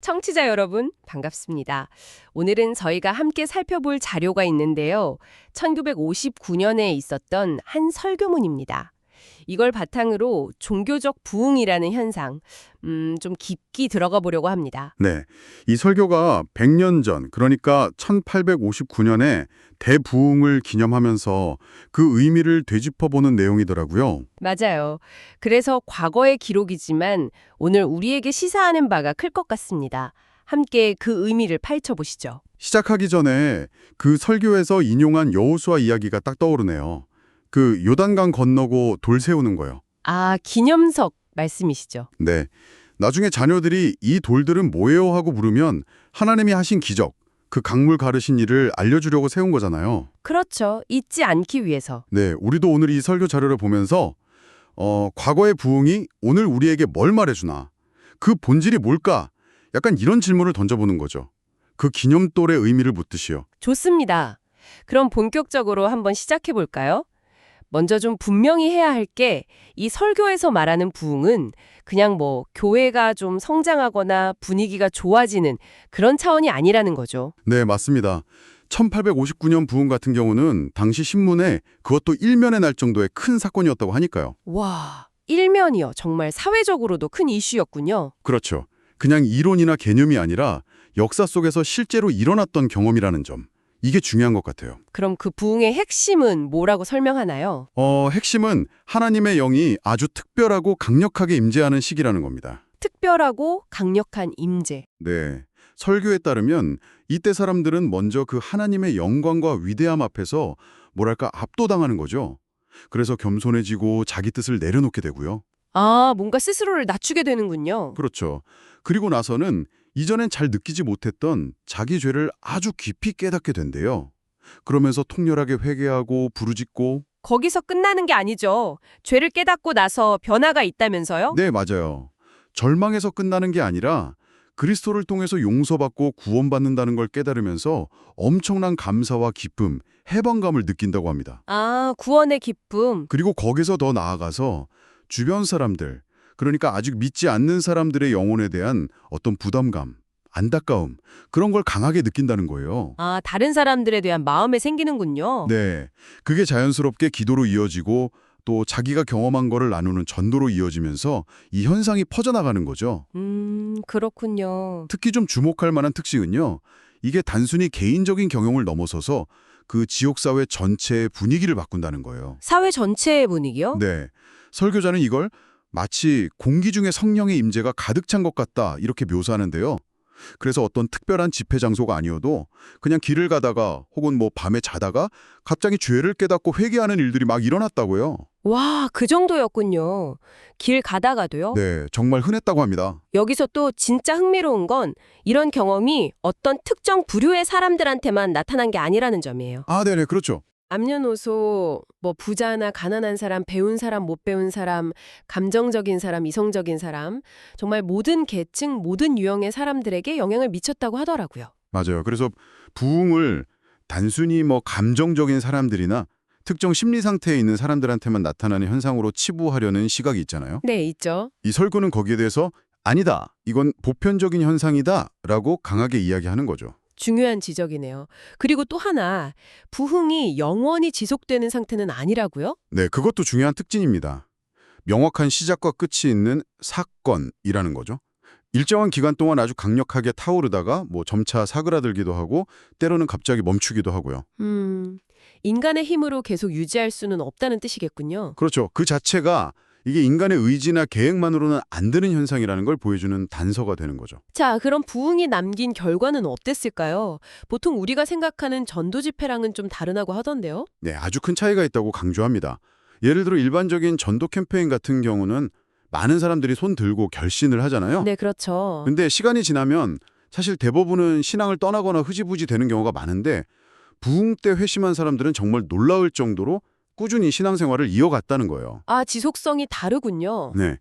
청취자 여러분, 반갑습니다. 오늘은 저희가 함께 살펴볼 자료가 있는데요. 1959년에 있었던 한 설교문입니다. 이걸 바탕으로 종교적 부흥이라는 현상, 좀 깊이 들어가 보려고 합니다. 네, 이 설교가 100년 전, 그러니까 1859년에 대부흥을 기념하면서 그 의미를 되짚어보는 내용이더라고요. 맞아요. 그래서 과거의 기록이지만 오늘 우리에게 시사하는 바가 클 것 같습니다. 함께 그 의미를 파헤쳐 보시죠. 시작하기 전에 그 설교에서 인용한 여호수아 이야기가 딱 떠오르네요. 그 요단강 건너고 돌 세우는 거요. 아, 기념석 말씀이시죠? 네, 나중에 자녀들이 이 돌들은 뭐예요 하고 물으면 하나님이 하신 기적, 그 강물 가르신 일을 알려주려고 세운 거잖아요. 그렇죠. 잊지 않기 위해서. 네, 우리도 오늘 이 설교 자료를 보면서 과거의 부흥이 오늘 우리에게 뭘 말해주나? 그 본질이 뭘까? 약간 이런 질문을 던져보는 거죠. 그 기념돌의 의미를 묻듯이요. 좋습니다. 그럼 본격적으로 한번 시작해 볼까요? 먼저 좀 분명히 해야 할 게 이 설교에서 말하는 부흥은 그냥 교회가 좀 성장하거나 분위기가 좋아지는 그런 차원이 아니라는 거죠. 네, 맞습니다. 1859년 부흥 같은 경우는 당시 신문에 그것도 일면에 날 정도의 큰 사건이었다고 하니까요. 와, 일면이요. 정말 사회적으로도 큰 이슈였군요. 그렇죠. 그냥 이론이나 개념이 아니라 역사 속에서 실제로 일어났던 경험이라는 점. 이게 중요한 것 같아요. 그럼 그 부흥의 핵심은 뭐라고 설명하나요? 핵심은 하나님의 영이 아주 특별하고 강력하게 임재하는 시기라는 겁니다. 특별하고 강력한 임재. 네. 설교에 따르면 이때 사람들은 먼저 그 하나님의 영광과 위대함 앞에서 뭐랄까 압도당하는 거죠. 그래서 겸손해지고 자기 뜻을 내려놓게 되고요. 아, 뭔가 스스로를 낮추게 되는군요. 그렇죠. 그리고 나서는 이전엔 잘 느끼지 못했던 자기 죄를 아주 깊이 깨닫게 된대요. 그러면서 통렬하게 회개하고 부르짖고. 거기서 끝나는 게 아니죠. 죄를 깨닫고 나서 변화가 있다면서요? 네, 맞아요. 절망에서 끝나는 게 아니라 그리스도를 통해서 용서받고 구원받는다는 걸 깨달으면서 엄청난 감사와 기쁨, 해방감을 느낀다고 합니다. 아, 구원의 기쁨. 그리고 거기서 더 나아가서 주변 사람들, 그러니까 아직 믿지 않는 사람들의 영혼에 대한 어떤 부담감, 안타까움, 그런 걸 강하게 느낀다는 거예요. 아, 다른 사람들에 대한 마음에 생기는군요. 네, 그게 자연스럽게 기도로 이어지고 또 자기가 경험한 거를 나누는 전도로 이어지면서 이 현상이 퍼져나가는 거죠. 그렇군요. 특히 좀 주목할 만한 특징은요. 이게 단순히 개인적인 경험을 넘어서서 그 지역사회 전체의 분위기를 바꾼다는 거예요. 사회 전체의 분위기요? 네, 설교자는 이걸 마치 공기 중에 성령의 임재가 가득 찬 것 같다 이렇게 묘사하는데요. 그래서 어떤 특별한 집회 장소가 아니어도 그냥 길을 가다가 혹은 밤에 자다가 갑자기 죄를 깨닫고 회개하는 일들이 막 일어났다고요. 와, 그 정도였군요. 길 가다가도요? 네, 정말 흔했다고 합니다. 여기서 또 진짜 흥미로운 건 이런 경험이 어떤 특정 부류의 사람들한테만 나타난 게 아니라는 점이에요. 아, 네네, 그렇죠. 남녀노소, 부자나 가난한 사람, 배운 사람, 못 배운 사람, 감정적인 사람, 이성적인 사람, 정말 모든 계층, 모든 유형의 사람들에게 영향을 미쳤다고 하더라고요. 맞아요. 그래서 부흥을 단순히 감정적인 사람들이나 특정 심리 상태에 있는 사람들한테만 나타나는 현상으로 치부하려는 시각이 있잖아요. 네, 있죠. 이 설교는 거기에 대해서 아니다, 이건 보편적인 현상이다 라고 강하게 이야기하는 거죠. 중요한 지적이네요. 그리고 또 하나, 부흥이 영원히 지속되는 상태는 아니라고요? 네, 그것도 중요한 특징입니다. 명확한 시작과 끝이 있는 사건이라는 거죠. 일정한 기간 동안 아주 강력하게 타오르다가 점차 사그라들기도 하고 때로는 갑자기 멈추기도 하고요. 인간의 힘으로 계속 유지할 수는 없다는 뜻이겠군요. 그렇죠. 그 자체가 이게 인간의 의지나 계획만으로는 안 되는 현상이라는 걸 보여주는 단서가 되는 거죠. 자, 그럼 부흥이 남긴 결과는 어땠을까요? 보통 우리가 생각하는 전도 집회랑은 좀 다르다고 하던데요? 네, 아주 큰 차이가 있다고 강조합니다. 예를 들어 일반적인 전도 캠페인 같은 경우는 많은 사람들이 손 들고 결신을 하잖아요. 네, 그렇죠. 근데 시간이 지나면 사실 대부분은 신앙을 떠나거나 흐지부지 되는 경우가 많은데 부흥 때 회심한 사람들은 정말 놀라울 정도로 꾸준히 신앙생활을 이어갔다는 거예요. 아, 지속성이 다르군요. 네,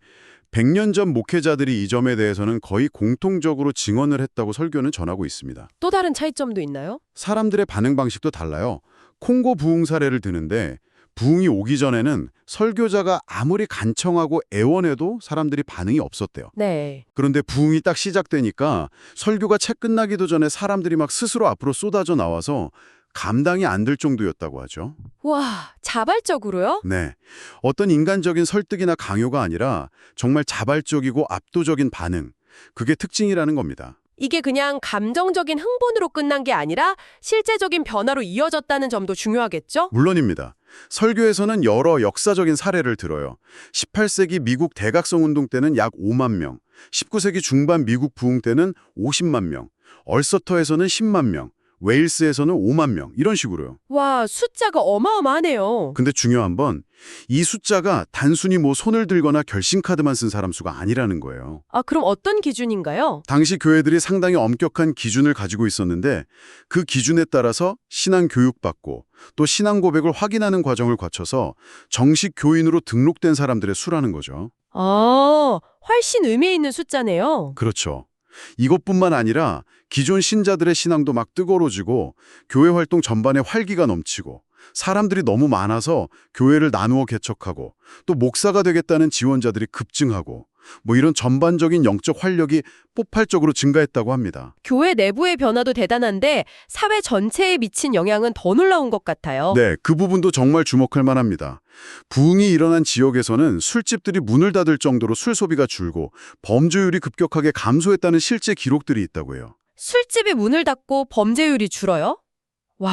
100년 전 목회자들이 이 점에 대해서는 거의 공통적으로 증언을 했다고 설교는 전하고 있습니다. 또 다른 차이점도 있나요? 사람들의 반응 방식도 달라요. 콩고 부흥 사례를 드는데 부흥이 오기 전에는 설교자가 아무리 간청하고 애원해도 사람들이 반응이 없었대요. 네. 그런데 부흥이 딱 시작되니까 설교가 채 끝나기도 전에 사람들이 막 스스로 앞으로 쏟아져 나와서 감당이 안 될 정도였다고 하죠. 와, 자발적으로요? 네. 어떤 인간적인 설득이나 강요가 아니라 정말 자발적이고 압도적인 반응. 그게 특징이라는 겁니다. 이게 그냥 감정적인 흥분으로 끝난 게 아니라 실제적인 변화로 이어졌다는 점도 중요하겠죠? 물론입니다. 설교에서는 여러 역사적인 사례를 들어요. 18세기 미국 대각성 운동 때는 약 5만 명, 19세기 중반 미국 부흥 때는 50만 명, 얼서터에서는 10만 명, 웨일스에서는 5만 명, 이런 식으로요. 와, 숫자가 어마어마하네요. 근데 중요한 건 이 숫자가 단순히 뭐 손을 들거나 결심카드만 쓴 사람 수가 아니라는 거예요. 아, 그럼 어떤 기준인가요? 당시 교회들이 상당히 엄격한 기준을 가지고 있었는데 그 기준에 따라서 신앙 교육받고 또 신앙 고백을 확인하는 과정을 거쳐서 정식 교인으로 등록된 사람들의 수라는 거죠. 아, 훨씬 의미 있는 숫자네요. 그렇죠. 이것뿐만 아니라 기존 신자들의 신앙도 막 뜨거워지고 교회 활동 전반에 활기가 넘치고 사람들이 너무 많아서 교회를 나누어 개척하고 또 목사가 되겠다는 지원자들이 급증하고 뭐 이런 전반적인 영적 활력이 폭발적으로 증가했다고 합니다. 교회 내부의 변화도 대단한데 사회 전체에 미친 영향은 더 놀라운 것 같아요. 네, 그 부분도 정말 주목할 만합니다. 부흥이 일어난 지역에서는 술집들이 문을 닫을 정도로 술 소비가 줄고 범죄율이 급격하게 감소했다는 실제 기록들이 있다고 해요. 술집이 문을 닫고 범죄율이 줄어요? 와,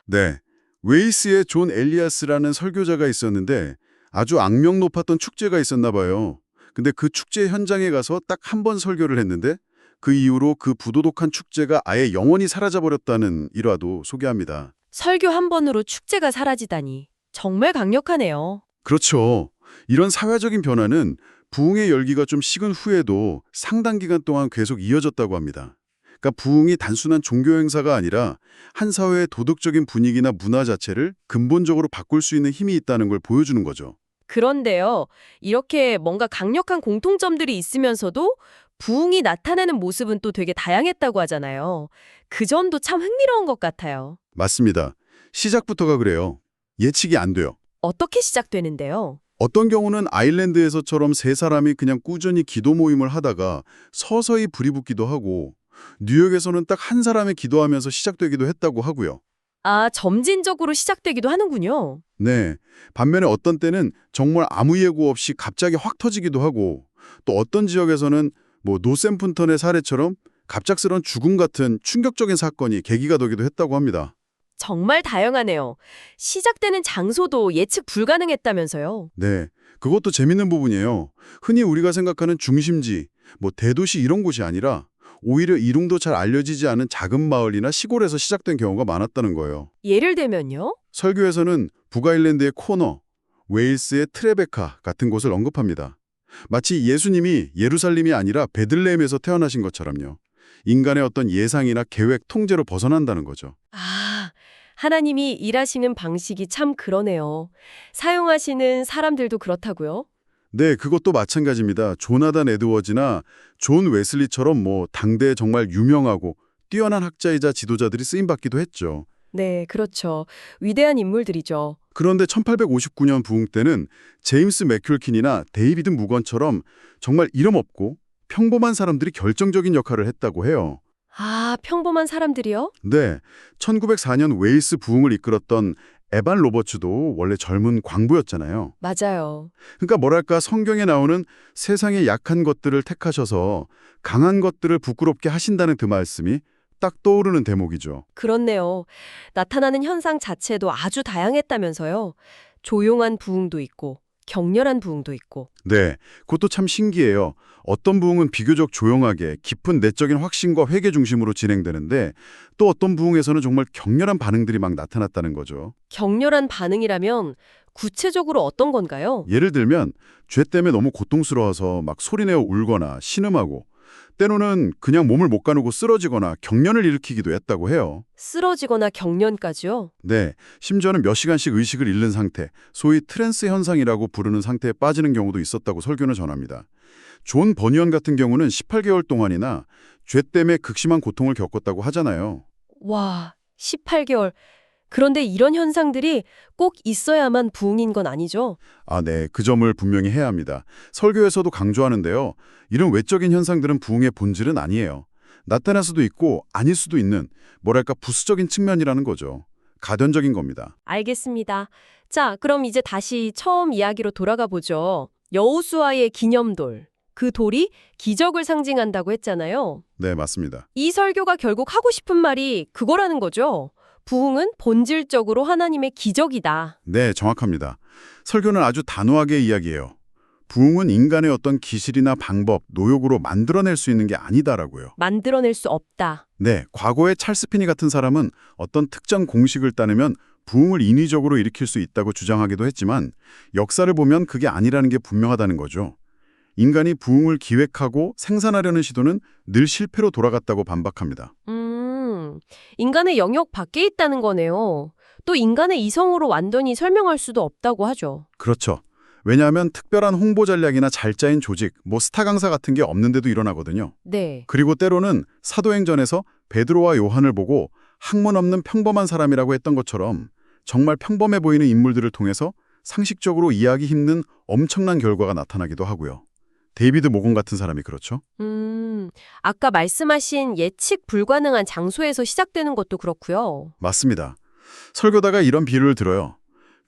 네, 웨이스에 존 엘리아스라는 설교자가 있었는데 아주 악명 높았던 축제가 있었나 봐요. 근데 그 축제 현장에 가서 딱 한 번 설교를 했는데 그 이후로 그 부도덕한 축제가 아예 영원히 사라져버렸다는 일화도 소개합니다. 설교 한 번으로 축제가 사라지다니. 정말 강력하네요. 그렇죠. 이런 사회적인 변화는 부흥의 열기가 좀 식은 후에도 상당 기간 동안 계속 이어졌다고 합니다. 그러니까 부흥이 단순한 종교 행사가 아니라 한 사회의 도덕적인 분위기나 문화 자체를 근본적으로 바꿀 수 있는 힘이 있다는 걸 보여주는 거죠. 그런데요, 이렇게 뭔가 강력한 공통점들이 있으면서도 부흥이 나타나는 모습은 또 되게 다양했다고 하잖아요. 그 점도 참 흥미로운 것 같아요. 맞습니다. 시작부터가 그래요. 예측이 안 돼요. 어떻게 시작되는데요? 어떤 경우는 아일랜드에서처럼 세 사람이 그냥 꾸준히 기도 모임을 하다가 서서히 불이 붙기도 하고 뉴욕에서는 딱 한 사람이 기도하면서 시작되기도 했다고 하고요. 아, 점진적으로 시작되기도 하는군요. 네. 반면에 어떤 때는 정말 아무 예고 없이 갑자기 확 터지기도 하고 또 어떤 지역에서는 뭐 노샘푼턴의 사례처럼 갑작스런 죽음 같은 충격적인 사건이 계기가 되기도 했다고 합니다. 정말 다양하네요. 시작되는 장소도 예측 불가능했다면서요. 네. 그것도 재밌는 부분이에요. 흔히 우리가 생각하는 중심지, 뭐 대도시 이런 곳이 아니라 오히려 이름도 잘 알려지지 않은 작은 마을이나 시골에서 시작된 경우가 많았다는 거예요. 예를 들면요? 설교에서는 북아일랜드의 코너, 웨일스의 트레베카 같은 곳을 언급합니다. 마치 예수님이 예루살렘이 아니라 베들레헴에서 태어나신 것처럼요. 인간의 어떤 예상이나 계획, 통제로 벗어난다는 거죠. 아, 하나님이 일하시는 방식이 참 그러네요. 사용하시는 사람들도 그렇다고요? 네, 그것도 마찬가지입니다. 조나단 에드워즈나 존 웨슬리처럼 뭐 당대에 정말 유명하고 뛰어난 학자이자 지도자들이 쓰임받기도 했죠. 네, 그렇죠. 위대한 인물들이죠. 그런데 1859년 부흥 때는 제임스 맥큘킨이나 데이비드 무건처럼 정말 이름 없고 평범한 사람들이 결정적인 역할을 했다고 해요. 아, 평범한 사람들이요? 네, 1904년 웨일스 부흥을 이끌었던 에반 로버츠도 원래 젊은 광부였잖아요. 맞아요. 그러니까 뭐랄까 성경에 나오는 세상의 약한 것들을 택하셔서 강한 것들을 부끄럽게 하신다는 그 말씀이 딱 떠오르는 대목이죠. 그렇네요. 나타나는 현상 자체도 아주 다양했다면서요. 조용한 부흥도 있고 격렬한 부흥도 있고. 네, 그것도 참 신기해요. 어떤 부흥은 비교적 조용하게 깊은 내적인 확신과 회개 중심으로 진행되는데 또 어떤 부흥에서는 정말 격렬한 반응들이 막 나타났다는 거죠. 격렬한 반응이라면 구체적으로 어떤 건가요? 예를 들면 죄 때문에 너무 고통스러워서 막 소리내어 울거나 신음하고 때로는 그냥 몸을 못 가누고 쓰러지거나 경련을 일으키기도 했다고 해요. 쓰러지거나 격련까지요? 네, 심지어는 몇 시간씩 의식을 잃는 상태, 소위 트랜스 현상이라고 부르는 상태에 빠지는 경우도 있었다고 설교는 전합니다. 존 버니언 같은 경우는 18개월 동안이나 죄 때문에 극심한 고통을 겪었다고 하잖아요. 와, 18개월. 그런데 이런 현상들이 꼭 있어야만 부흥인 건 아니죠? 아, 네. 그 점을 분명히 해야 합니다. 설교에서도 강조하는데요. 이런 외적인 현상들은 부흥의 본질은 아니에요. 나타날 수도 있고 아닐 수도 있는 뭐랄까 부수적인 측면이라는 거죠. 가변적인 겁니다. 알겠습니다. 자, 그럼 이제 다시 처음 이야기로 돌아가 보죠. 여호수아의 기념돌. 그 돌이 기적을 상징한다고 했잖아요. 네, 맞습니다. 이 설교가 결국 하고 싶은 말이 그거라는 거죠. 부흥은 본질적으로 하나님의 기적이다. 네, 정확합니다. 설교는 아주 단호하게 이야기해요. 부흥은 인간의 어떤 기술이나 방법, 노력으로 만들어낼 수 있는 게 아니다라고요. 만들어낼 수 없다. 네, 과거의 찰스 피니 같은 사람은 어떤 특정 공식을 따르면 부흥을 인위적으로 일으킬 수 있다고 주장하기도 했지만 역사를 보면 그게 아니라는 게 분명하다는 거죠. 인간이 부흥을 기획하고 생산하려는 시도는 늘 실패로 돌아갔다고 반박합니다. 인간의 영역 밖에 있다는 거네요. 또 인간의 이성으로 완전히 설명할 수도 없다고 하죠. 그렇죠. 왜냐하면 특별한 홍보 전략이나 잘 짜인 조직, 스타 강사 같은 게 없는데도 일어나거든요. 네. 그리고 때로는 사도행전에서 베드로와 요한을 보고 학문 없는 평범한 사람이라고 했던 것처럼 정말 평범해 보이는 인물들을 통해서 상식적으로 이해하기 힘든 엄청난 결과가 나타나기도 하고요. 데이비드 모건 같은 사람이 그렇죠. 아까 말씀하신 예측 불가능한 장소에서 시작되는 것도 그렇고요. 맞습니다. 설교다가 이런 비유를 들어요.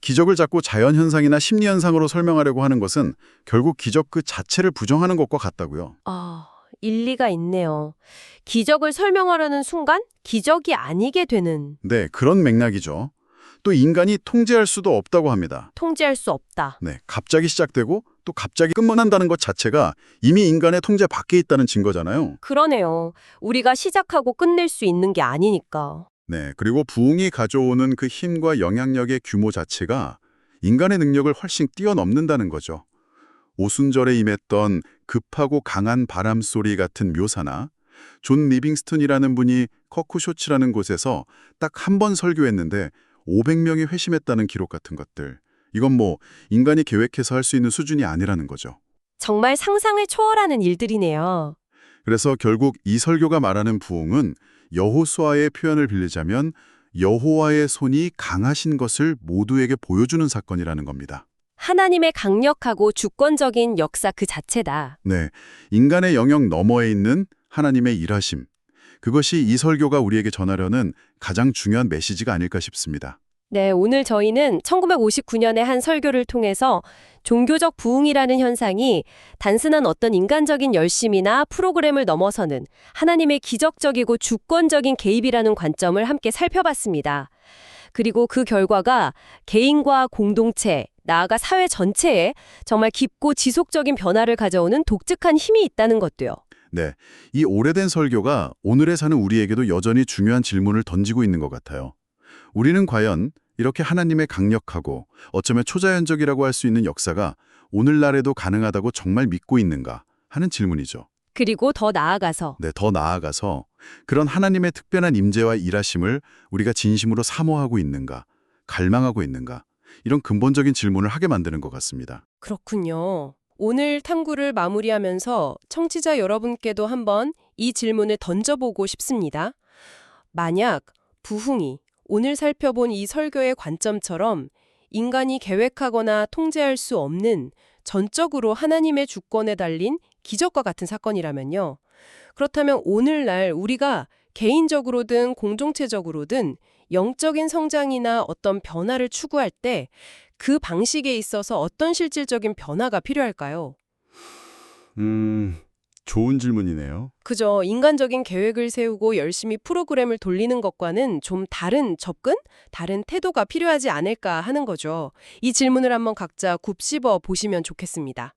기적을 자꾸 자연현상이나 심리현상으로 설명하려고 하는 것은 결국 기적 그 자체를 부정하는 것과 같다고요. 아, 일리가 있네요. 기적을 설명하려는 순간 기적이 아니게 되는, 네, 그런 맥락이죠. 또 인간이 통제할 수도 없다고 합니다. 통제할 수 없다. 네, 갑자기 시작되고 또 갑자기 끝만한다는 것 자체가 이미 인간의 통제 밖에 있다는 증거잖아요. 그러네요. 우리가 시작하고 끝낼 수 있는 게 아니니까. 네, 그리고 부흥이 가져오는 그 힘과 영향력의 규모 자체가 인간의 능력을 훨씬 뛰어넘는다는 거죠. 오순절에 임했던 급하고 강한 바람 소리 같은 묘사나 존 리빙스턴이라는 분이 커쿠쇼츠라는 곳에서 딱 한 번 설교했는데 500명이 회심했다는 기록 같은 것들. 이건 인간이 계획해서 할 수 있는 수준이 아니라는 거죠. 정말 상상을 초월하는 일들이네요. 그래서 결국 이 설교가 말하는 부흥은 여호수아의 표현을 빌리자면 여호와의 손이 강하신 것을 모두에게 보여주는 사건이라는 겁니다. 하나님의 강력하고 주권적인 역사 그 자체다. 네, 인간의 영역 너머에 있는 하나님의 일하심. 그것이 이 설교가 우리에게 전하려는 가장 중요한 메시지가 아닐까 싶습니다. 네, 오늘 저희는 1959년의 한 설교를 통해서 종교적 부흥이라는 현상이 단순한 어떤 인간적인 열심이나 프로그램을 넘어서는 하나님의 기적적이고 주권적인 개입이라는 관점을 함께 살펴봤습니다. 그리고 그 결과가 개인과 공동체, 나아가 사회 전체에 정말 깊고 지속적인 변화를 가져오는 독특한 힘이 있다는 것도요. 네, 이 오래된 설교가 오늘에 사는 우리에게도 여전히 중요한 질문을 던지고 있는 것 같아요. 우리는 과연 이렇게 하나님의 강력하고 어쩌면 초자연적이라고 할 수 있는 역사가 오늘날에도 가능하다고 정말 믿고 있는가 하는 질문이죠. 그리고 더 나아가서 네, 더 나아가서 그런 하나님의 특별한 임재와 일하심을 우리가 진심으로 사모하고 있는가, 갈망하고 있는가, 이런 근본적인 질문을 하게 만드는 것 같습니다. 그렇군요. 오늘 탐구를 마무리하면서 청취자 여러분께도 한번 이 질문을 던져보고 싶습니다. 만약 부흥이 오늘 살펴본 이 설교의 관점처럼 인간이 계획하거나 통제할 수 없는 전적으로 하나님의 주권에 달린 기적과 같은 사건이라면요. 그렇다면 오늘날 우리가 개인적으로든 공동체적으로든 영적인 성장이나 어떤 변화를 추구할 때 그 방식에 있어서 어떤 실질적인 변화가 필요할까요? 좋은 질문이네요. 그저 인간적인 계획을 세우고 열심히 프로그램을 돌리는 것과는 좀 다른 접근, 다른 태도가 필요하지 않을까 하는 거죠. 이 질문을 한번 각자 곱씹어 보시면 좋겠습니다.